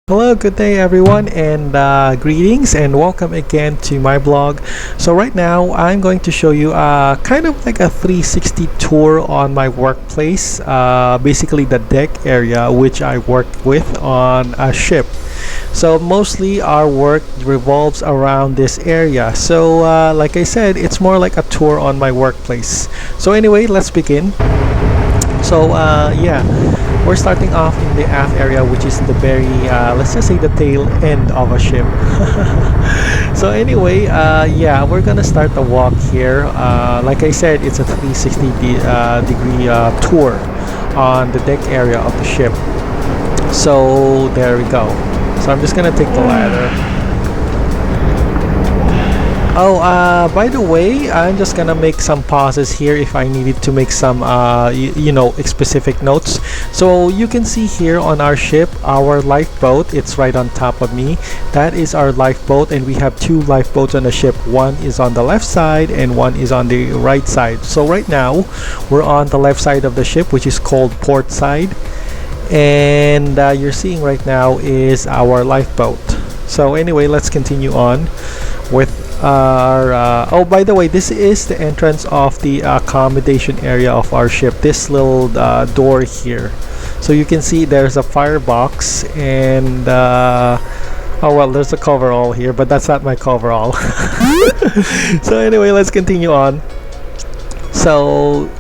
Hello, good day everyone, and greetings and welcome again to my blog. So right now I'm going to show you kind of like a 360 tour on my workplace, basically the deck area which I work with on a ship. So mostly our work revolves around this area. So like I said, it's more like a tour on my workplace. So anyway, let's begin. So yeah, we're starting off in the aft area, which is the very let's just say the tail end of a ship. So anyway, yeah, we're gonna start the walk here. Like I said, it's a 360 degree tour on the deck area of the ship. So there we go. So I'm just gonna take the ladder. Oh, by the way, I'm just gonna make some pauses here if I needed to make some, you know, specific notes. So you can see here on our ship, our lifeboat, it's right on top of me. That is our lifeboat, and we have two lifeboats on the ship. One is on the left side and one is on the right side. So right now, we're on the left side of the ship, which is called port side. And you're seeing right now is our lifeboat. So anyway, let's continue on with our oh, by the way, this is the entrance of the accommodation area of our ship, this little door here. So you can see there's a firebox and oh well, there's a coverall here, but that's not my coverall. So anyway, let's continue on. So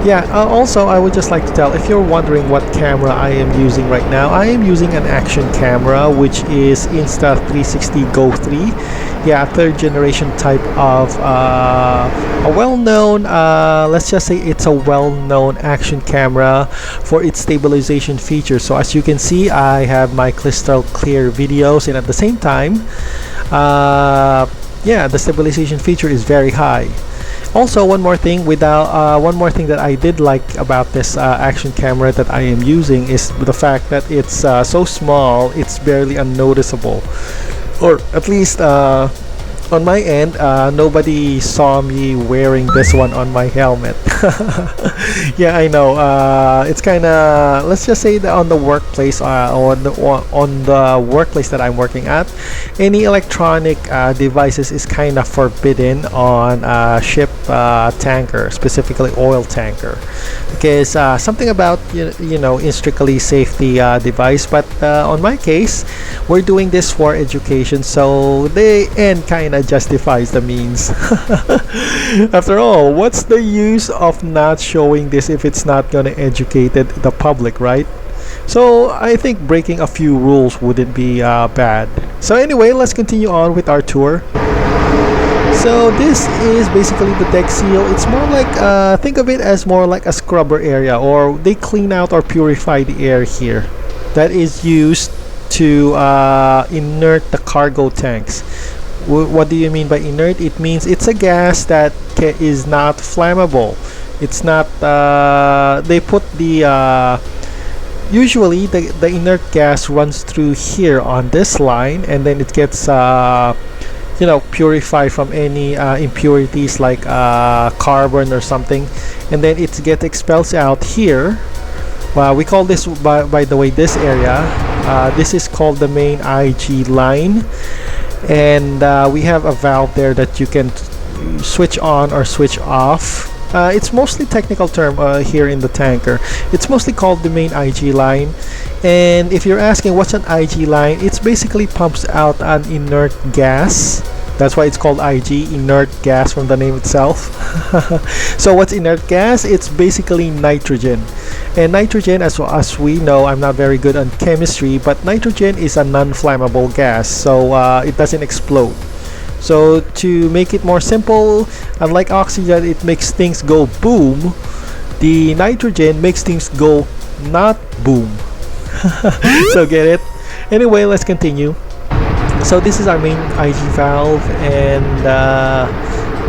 yeah, also I would just like to tell, if you're wondering what camera I am using right now, I am using an action camera which is Insta360 Go 3. Yeah, a third generation type of a well-known, let's just say it's a well-known action camera for its stabilization features. So as you can see, I have my crystal clear videos, and at the same time, yeah, the stabilization feature is very high. Also, one more thing that I did like about this action camera that I am using is the fact that it's so small, it's barely unnoticeable, or at least on my end, nobody saw me wearing this one on my helmet. Yeah, I know. It's kind of, let's just say that on the workplace, on the workplace that I'm working at, any electronic devices is kind of forbidden on a ship tanker, specifically oil tanker, because something about you know, in strictly safety device. But on my case, we're doing this for education, so the end kind of justifies the means. After all, what's the use of not showing this if it's not gonna educate the public, right? So I think breaking a few rules wouldn't be bad. So anyway, let's continue on with our tour. So this is basically the deck seal. It's more like, think of it as more like a scrubber area, or they clean out or purify the air here that is used to inert the cargo tanks. What do you mean by inert? It means it's a gas that is not flammable. It's not, they put the, usually the inert gas runs through here on this line, and then it gets, you know, purified from any impurities like carbon or something, and then it gets expelled out here. We call this, by the way, this area, this is called the main IG line, and we have a valve there that you can switch on or switch off. It's mostly technical term here in the tanker. It's mostly called the main IG line, and if you're asking what's an IG line, it's basically pumps out an inert gas. That's why it's called IG, inert gas, from the name itself. So what's inert gas? It's basically nitrogen. And nitrogen, as we know, I'm not very good on chemistry, but nitrogen is a non-flammable gas, so it doesn't explode. So to make it more simple, unlike oxygen, it makes things go boom. The nitrogen makes things go not boom. So get it? Anyway, let's continue. So this is our main IG valve, and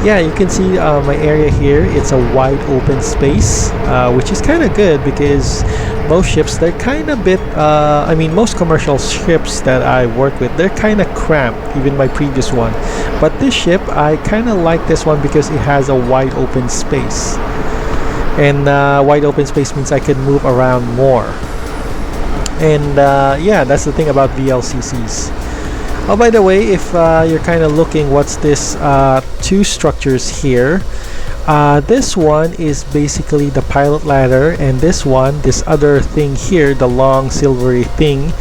yeah, you can see my area here. It's a wide open space, which is kind of good because most ships, they're kind of bit, I mean, most commercial ships that I work with, they're kind of cramped, even my previous one. But this ship, I kind of like this one because it has a wide open space. And wide open space means I can move around more. And yeah, that's the thing about VLCCs. Oh, by the way, if you're kind of looking, what's this two structures here? This one is basically the pilot ladder, and this other thing here, the long silvery thing,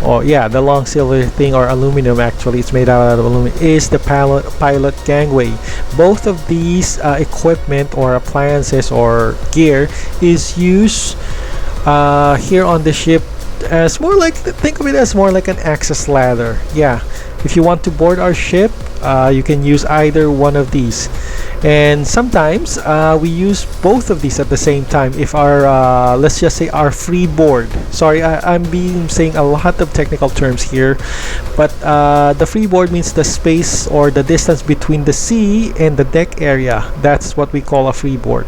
or yeah, the long silvery thing, or aluminum, actually it's made out of aluminum, is the pilot gangway. Both of these equipment or appliances or gear is used here on the ship as more like, think of it as more like an access ladder. Yeah, if you want to board our ship, you can use either one of these, and sometimes we use both of these at the same time. If our let's just say our freeboard, sorry, I'm saying a lot of technical terms here, but the freeboard means the space or the distance between the sea and the deck area. That's what we call a freeboard.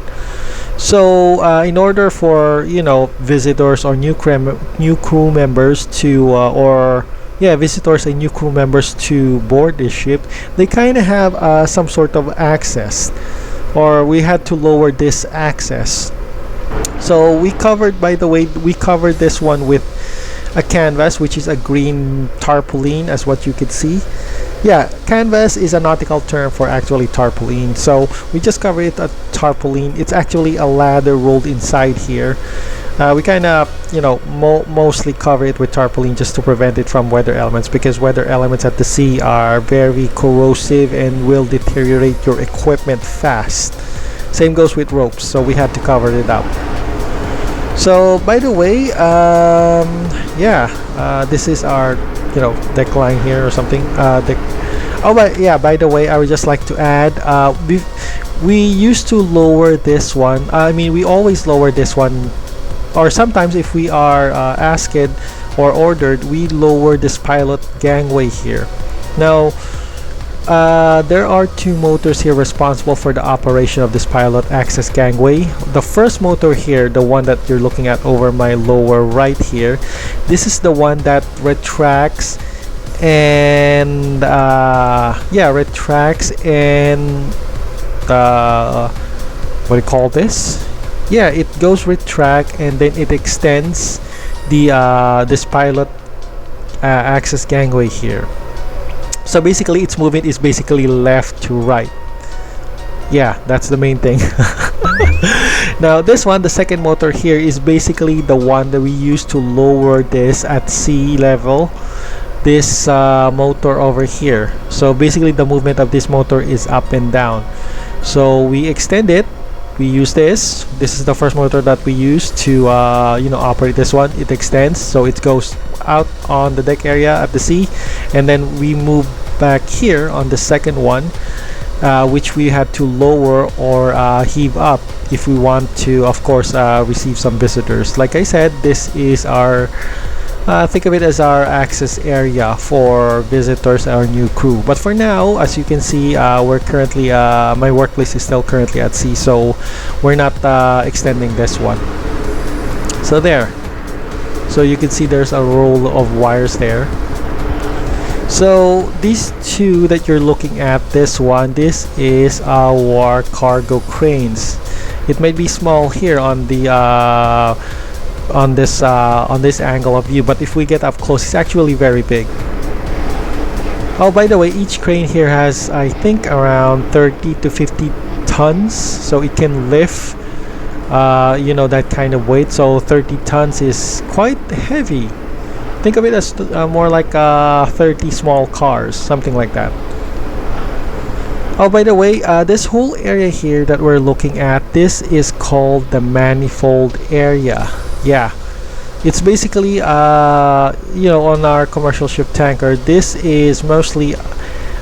So in order for, you know, visitors or new crew members to visitors and new crew members to board this ship, they kind of have some sort of access, or we had to lower this access. So we covered, by the way, we covered this one with a canvas, which is a green tarpaulin, as what you could see. Yeah, canvas is a nautical term for actually tarpaulin, so we just cover it a tarpaulin. It's actually a ladder rolled inside here. We kind of, you know, mostly cover it with tarpaulin just to prevent it from weather elements, because weather elements at the sea are very corrosive and will deteriorate your equipment fast. Same goes with ropes, so we had to cover it up. So by the way, this is our, you know, deck line here or something. By the way, I would just like to add, we used to lower this one. I mean, we always lower this one, or sometimes if we are asked or ordered, we lower this pilot gangway here. Now there are two motors here responsible for the operation of this pilot access gangway. The first motor here, the one that you're looking at over my lower right here, this is the one that retracts and what do you call this? Yeah, it goes retract and then it extends the this pilot access gangway here. So basically its movement is basically left to right. Yeah, that's the main thing. Now this one, the second motor here, is basically the one that we use to lower this at sea level. This motor over here. So basically the movement of this motor is up and down. So we extend it. We use this. This is the first motor that we use to operate this one. It extends, so it goes out on the deck area at the sea, and then we move back here on the second one, which we had to lower or heave up if we want to, of course, receive some visitors. Like I said, this is our think of it as our access area for visitors, our new crew. But for now, as you can see, we're currently my workplace is still currently at sea, so we're not extending this one. So there, so you can see there's a roll of wires there. So these two that you're looking at, this is our cargo cranes. It may be small here on the on this angle of view, but if we get up close, it's actually very big. Oh, by the way, each crane here has, I think, around 30 to 50 tons, so it can lift that kind of weight. So 30 tons is quite heavy. Think of it as more like 30 small cars, something like that. Oh, by the way, this whole area here that we're looking at, this is called the manifold area. Yeah, it's basically on our commercial ship tanker, this is mostly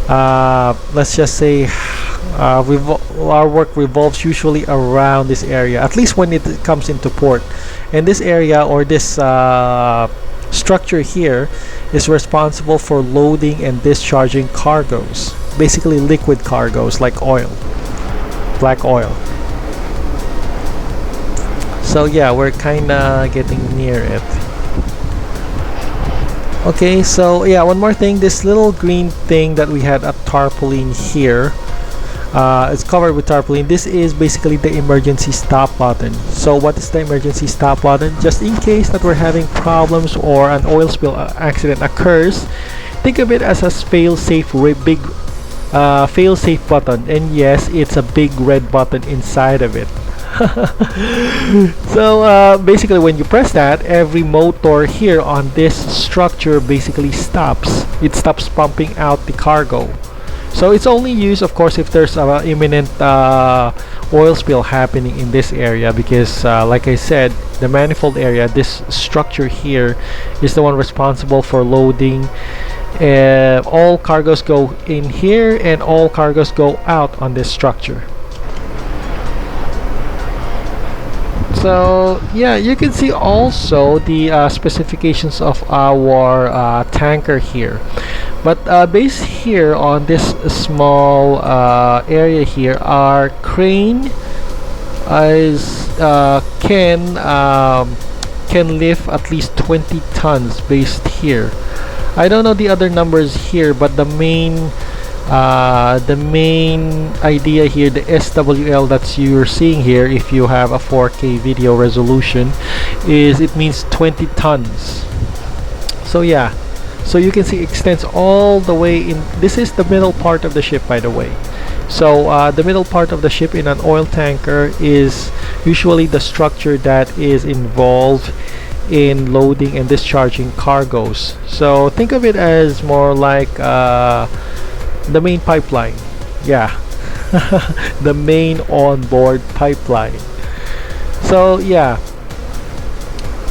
let's just say our work revolves usually around this area, at least when it comes into port. And this area, or this structure here, is responsible for loading and discharging cargoes, basically liquid cargoes like oil, black oil. So yeah, we're kinda getting near it. Okay, so yeah, one more thing, this little green thing that we had a tarpaulin here, It's covered with tarpaulin. This is basically the emergency stop button. So what is the emergency stop button? Just in case that we're having problems or an oil spill accident occurs, think of it as a fail-safe big fail-safe button. And yes, it's a big red button inside of it. So basically when you press that, every motor here on this structure basically stops. It stops pumping out the cargo. So it's only used, of course, if there's an imminent oil spill happening in this area, because like I said, the manifold area, this structure here, is the one responsible for loading. All cargoes go in here and all cargoes go out on this structure. So yeah, you can see also the specifications of our tanker here. But based here on this small area here, our crane can lift at least 20 tons based here. I don't know the other numbers here, but the main idea here, the SWL that you're seeing here, if you have a 4K video resolution, is it means 20 tons. So yeah, so you can see it extends all the way in. This is the middle part of the ship, by the way. So the middle part of the ship in an oil tanker is usually the structure that is involved in loading and discharging cargoes. So think of it as more like the main pipeline. Yeah. The main onboard pipeline. So yeah.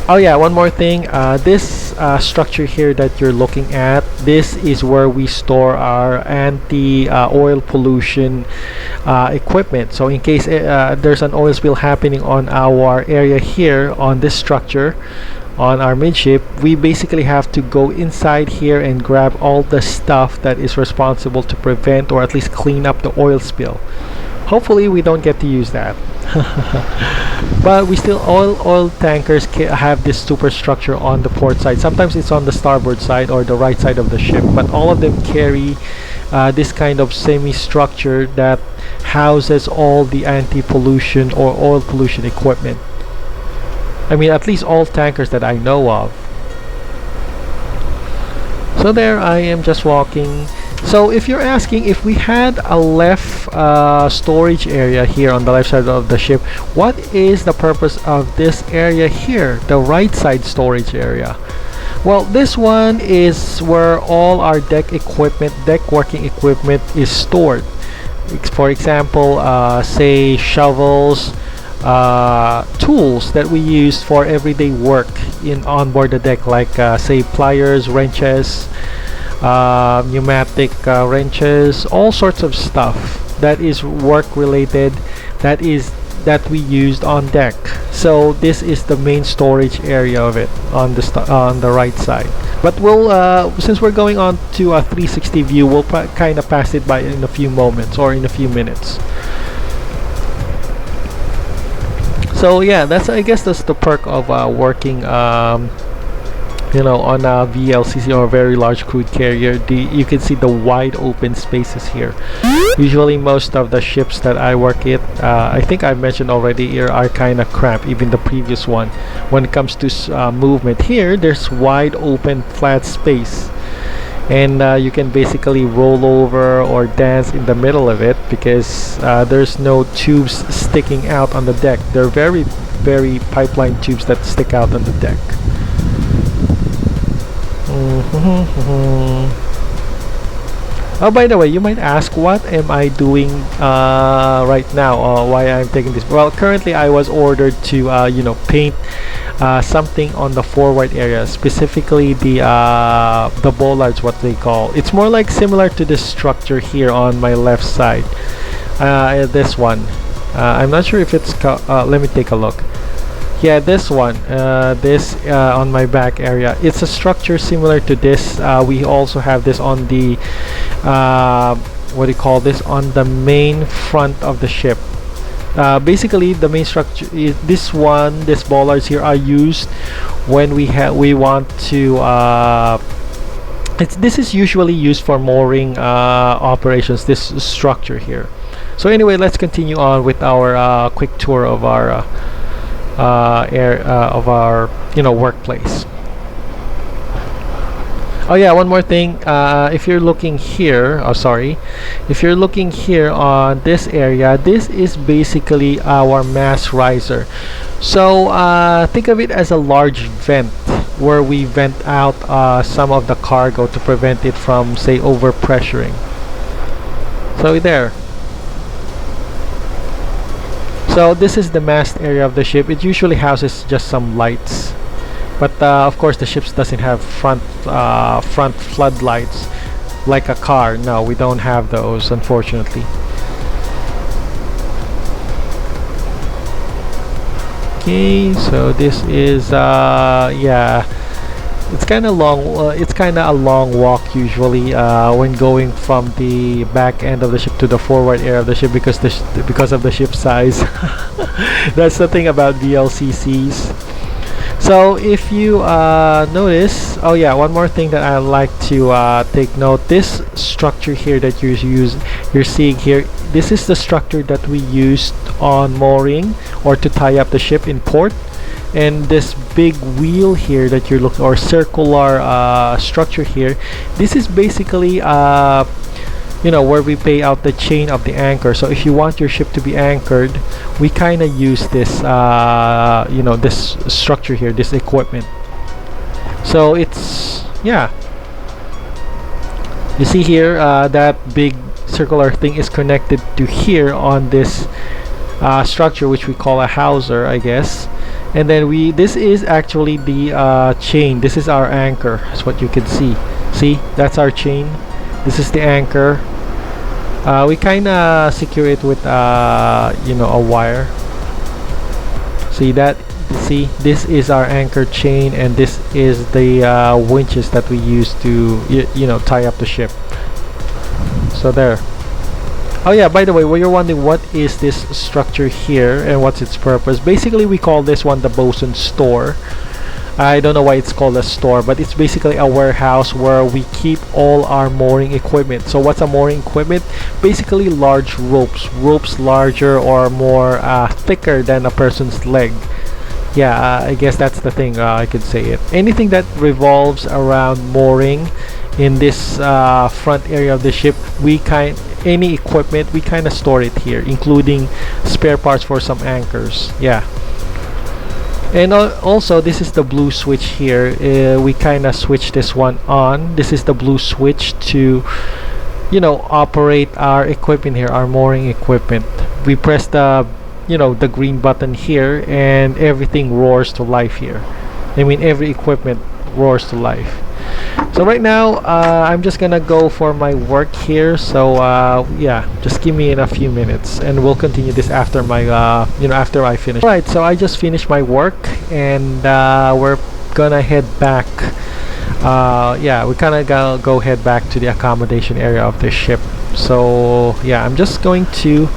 Oh yeah, one more thing. This structure here that you're looking at, this is where we store our anti-oil pollution equipment. So in case there's an oil spill happening on our area here, on this structure, on our midship, we basically have to go inside here and grab all the stuff that is responsible to prevent or at least clean up the oil spill. Hopefully we don't get to use that. But we still, oil tankers have this superstructure on the port side. Sometimes it's on the starboard side or the right side of the ship, but all of them carry this kind of semi-structure that houses all the anti-pollution or oil pollution equipment. I mean, at least all tankers that I know of. So there I am just walking. So if you're asking, if we had a left storage area here on the left side of the ship, what is the purpose of this area here, the right side storage area? Well, this one is where all our deck equipment, deck working equipment is stored. For example, say shovels, tools that we use for everyday work on board the deck, like say pliers, wrenches, pneumatic wrenches, all sorts of stuff that is work related, that we used on deck. So this is the main storage area of it on the right side. But we'll since we're going on to a 360 view, we'll kind of pass it by in a few moments or in a few minutes. So yeah, I guess that's the perk of working you know, on a VLCC or a very large crude carrier. You can see the wide open spaces here. Usually most of the ships that I work at, I think I mentioned already here, are kind of cramped, even the previous one. When it comes to movement here, there's wide open flat space, and you can basically roll over or dance in the middle of it, because there's no tubes sticking out on the deck. They're very, very pipeline tubes that stick out on the deck. Oh, by the way, you might ask, what am I doing right now, or why I'm taking this? Well, currently I was ordered to you know, paint something on the forward area, specifically the bollards, what they call. It's more like similar to this structure here on my left side. This one, I'm not sure if it's let me take a look. Yeah, this one, this on my back area, it's a structure similar to this. We also have this on the what do you call this, on the main front of the ship. Basically the main structure is this one. These bollards here are used when we want to this is usually used for mooring operations, this structure here. So anyway, let's continue on with our quick tour of our workplace. Oh yeah, one more thing. If you're looking here, if you're looking here on this area, this is basically our mass riser. So think of it as a large vent where we vent out some of the cargo to prevent it from, say, overpressuring. So there. So this is the mast area of the ship. It usually houses just some lights, but of course the ships doesn't have front floodlights like a car. No, we don't have those, unfortunately. Okay, so this is yeah, it's kind of long. It's kind of a long walk usually when going from the back end of the ship to the forward area of the ship, because of the ship size. That's the thing about VLCCs. So if you notice, oh yeah, one more thing that I like to take note, this structure here that you're seeing here, this is the structure that we used on mooring or to tie up the ship in port. And this big wheel here that you're looking, or circular structure here, this is basically where we pay out the chain of the anchor. So if you want your ship to be anchored, we kind of use this this structure here, this equipment. So it's, yeah, you see here that big circular thing is connected to here on this structure, which we call a hawser, I guess. And then this is actually the chain. This is our anchor. That's what you can see. See, that's our chain. This is the anchor. We kind of secure it with a wire. See that? See, this is our anchor chain, and this is the winches that we use to tie up the ship. So there. Oh yeah, by the way, you're wondering what is this structure here and what's its purpose. Basically, we call this one the bosun's store. I don't know why it's called a store, but it's basically a warehouse where we keep all our mooring equipment. So what's a mooring equipment? Basically large ropes larger or more thicker than a person's leg. Yeah, I guess that's the thing, I could say it. Anything that revolves around mooring in this front area of the ship, any equipment, we kind of store it here, including spare parts for some anchors. Yeah. And also, this is the blue switch here. We kind of switch this one on. This is the blue switch to operate our equipment here, our mooring equipment. We press the the green button here, and everything roars to life here. I mean, every equipment roars to life. So right now I'm just gonna go for my work here, so yeah, just give me in a few minutes and we'll continue this after my after I finish. Alright, so I just finished my work, and we're gonna head back. Yeah, we kind of go head back to the accommodation area of the ship. So yeah, I'm just going to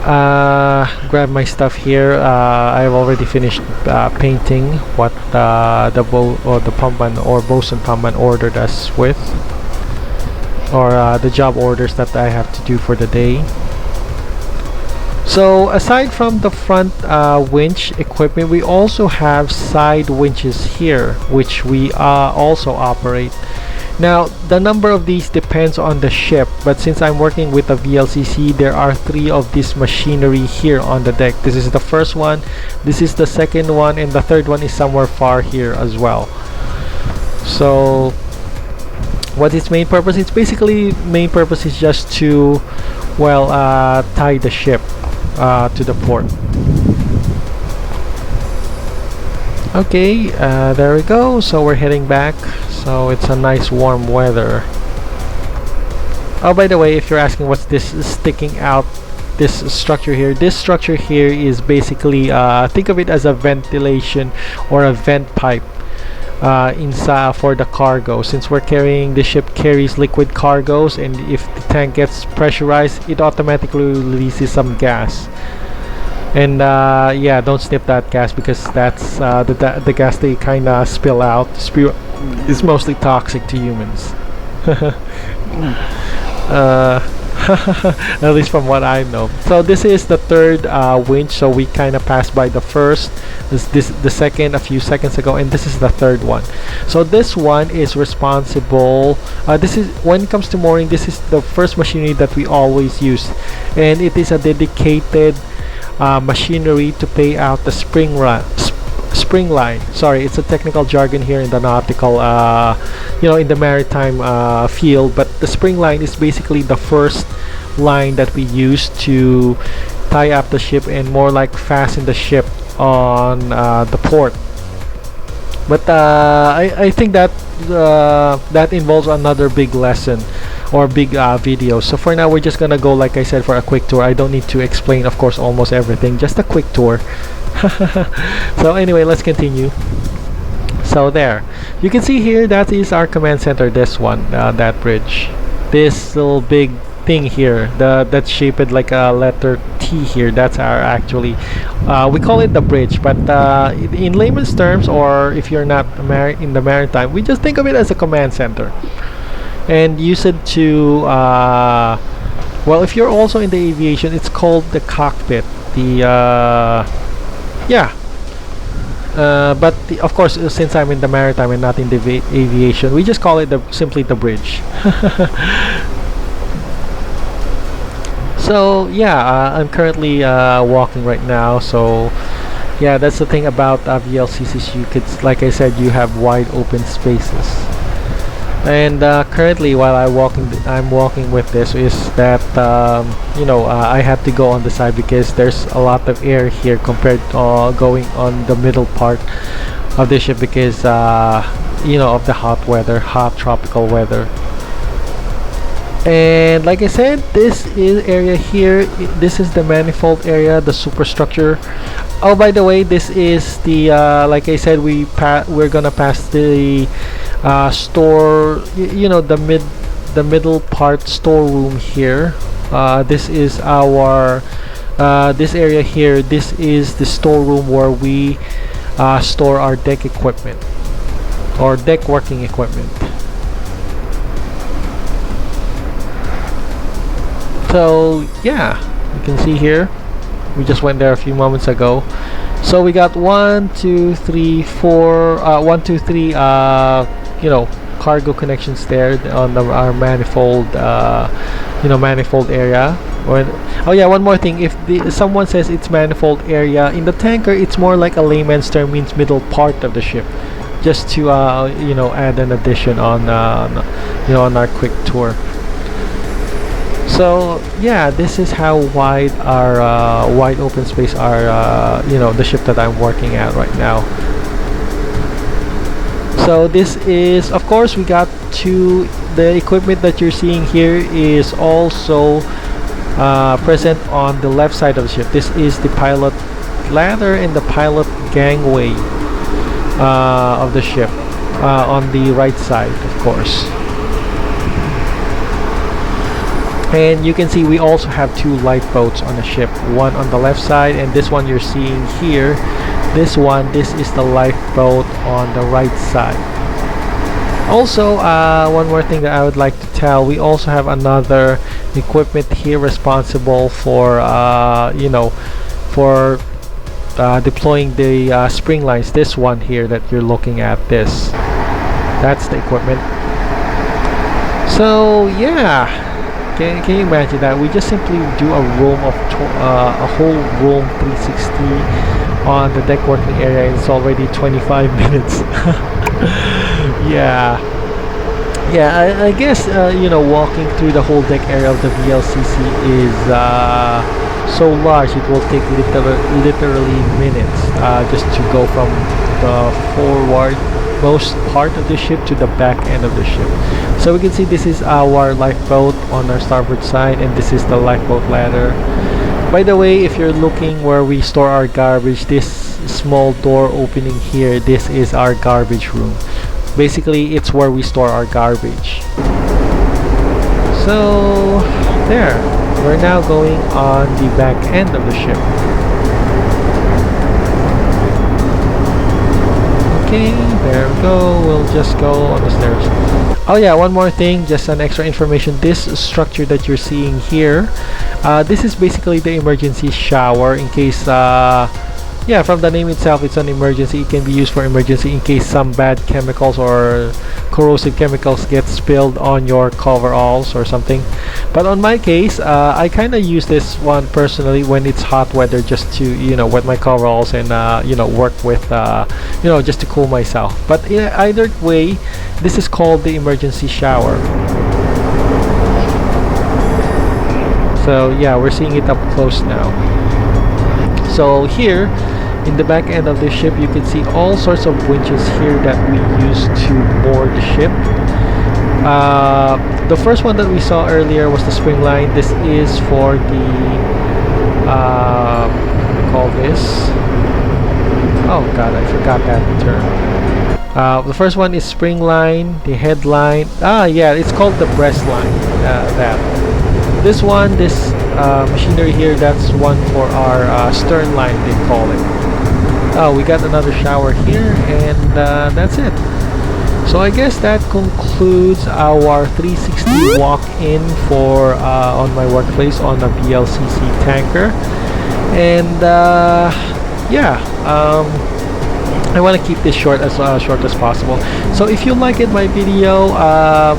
grab my stuff here. I've already finished painting what the pumpman or bosun pumpman ordered us with, or the job orders that I have to do for the day. So aside from the front winch equipment, we also have side winches here, which we also operate. Now, the number of these depends on the ship, but since I'm working with a VLCC, there are 3 of this machinery here on the deck. This is the first one, this is the second one, and the third one is somewhere far here as well. So, what its main purpose? Its basically main purpose is just to, well, tie the ship to the port. Okay, there we go. So we're heading back. So it's a nice warm weather. Oh, by the way, if you're asking what's this sticking out, this structure here, is basically think of it as a ventilation or a vent pipe inside for the cargo. Since the ship carries liquid cargoes, and if the tank gets pressurized, it automatically releases some gas. And yeah, don't sniff that gas, because that's the gas they kind of spill out. Is mostly toxic to humans. at least from what I know. So this is the third winch, so we kind of passed by the first, the second a few seconds ago, and this is the third one. So this one is responsible, this is, when it comes to mooring, this is the first machinery that we always use, and it is a dedicated machinery to pay out the spring line. Sorry, it's a technical jargon here in the nautical, in the maritime field, but the spring line is basically the first line that we use to tie up the ship and more like fasten the ship on the port. But I think that that involves another big lesson or big video. So for now, we're just gonna go, like I said, for a quick tour. I don't need to explain, of course, almost everything, just a quick tour. So anyway, let's continue. So there, you can see here, that is our command center, this one, that bridge, this little big thing here, that's shaped like a letter T here, that's our actually, we call it the bridge, but in layman's terms, or if you're not in the maritime, we just think of it as a command center and use it to well, if you're also in the aviation, it's called the cockpit, the but of course, since I'm in the maritime and not in the aviation, we just call it simply the bridge. So yeah, I'm currently walking right now. So yeah, that's the thing about VLCCs. You could, like I said, you have wide open spaces. And currently, while I'm walking with this, is that I had to go on the side because there's a lot of air here compared to going on the middle part of the ship because of the hot tropical weather. And like I said, this is area here, this is the manifold area, the superstructure. Oh, by the way, this is the like I said, we're gonna pass the store, the middle part storeroom here. This is our this area here, this is the storeroom where we store our deck equipment or deck working equipment. So yeah, you can see here, we just went there a few moments ago. So we got 1 2 3 4 1 2 3 cargo connections there on our manifold manifold area. Oh yeah, one more thing, if someone says it's manifold area, in the tanker it's more like a layman's term, means middle part of the ship, just to add an addition on on our quick tour. So yeah, this is how wide our wide open space are, the ship that I'm working at right now. So this is, of course, we got the equipment that you're seeing here is also present on the left side of the ship. This is the pilot ladder and the pilot gangway of the ship on the right side, of course. And you can see we also have 2 lifeboats on the ship, one on the left side, and this one you're seeing here, this is the lifeboat on the right side. Also, one more thing that I would like to tell, we also have another equipment here responsible for deploying the spring lines. This one here that you're looking at, that's the equipment. So yeah, can you imagine that? We just simply do a whole room 360 on the deck working area, and it's already 25 minutes. Yeah, I guess walking through the whole deck area of the VLCC is so large it will take literally minutes just to go from the forward most part of the ship to the back end of the ship. So we can see this is our lifeboat on our starboard side, and this is the lifeboat ladder. By the way, if you're looking where we store our garbage, this small door opening here, this is our garbage room. Basically, it's where we store our garbage. So there, we're now going on the back end of the ship. Okay, there we go. We'll just go on the stairs. Oh yeah, one more thing, just an extra information. This structure that you're seeing here, this is basically the emergency shower in case yeah, from the name itself, it's an emergency. It can be used for emergency in case some bad chemicals or corrosive chemicals get spilled on your coveralls or something. But on my case, I kind of use this one personally when it's hot weather, just to, you know, wet my coveralls and you know, work with you know, just to cool myself. But in either way, this is called the emergency shower. So yeah, we're seeing it up close now. So here in the back end of the ship, you can see all sorts of winches here that we use to moor the ship. The first one that we saw earlier was the spring line. This is for the what do we call this? Oh god, I forgot that term. The first one is spring line, the headline. Yeah, it's called the breast line. This one, this machinery here, that's one for our stern line, they call it. Oh, we got another shower here, and that's it. So I guess that concludes our 360 walk-in for on my workplace on a VLCC tanker. And yeah, I want to keep this short as possible. So if you like my video,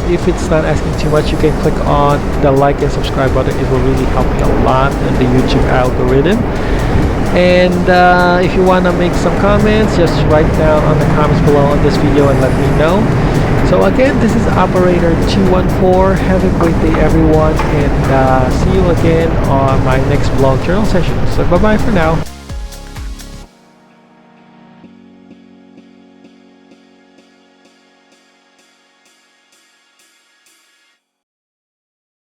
if it's not asking too much, you can click on the like and subscribe button. It will really help me a lot in the YouTube algorithm. And if you want to make some comments, just write down on the comments below on this video and let me know. So again, this is Operator 214. Have a great day, everyone, and see you again on my next vlog journal session. So bye bye for now.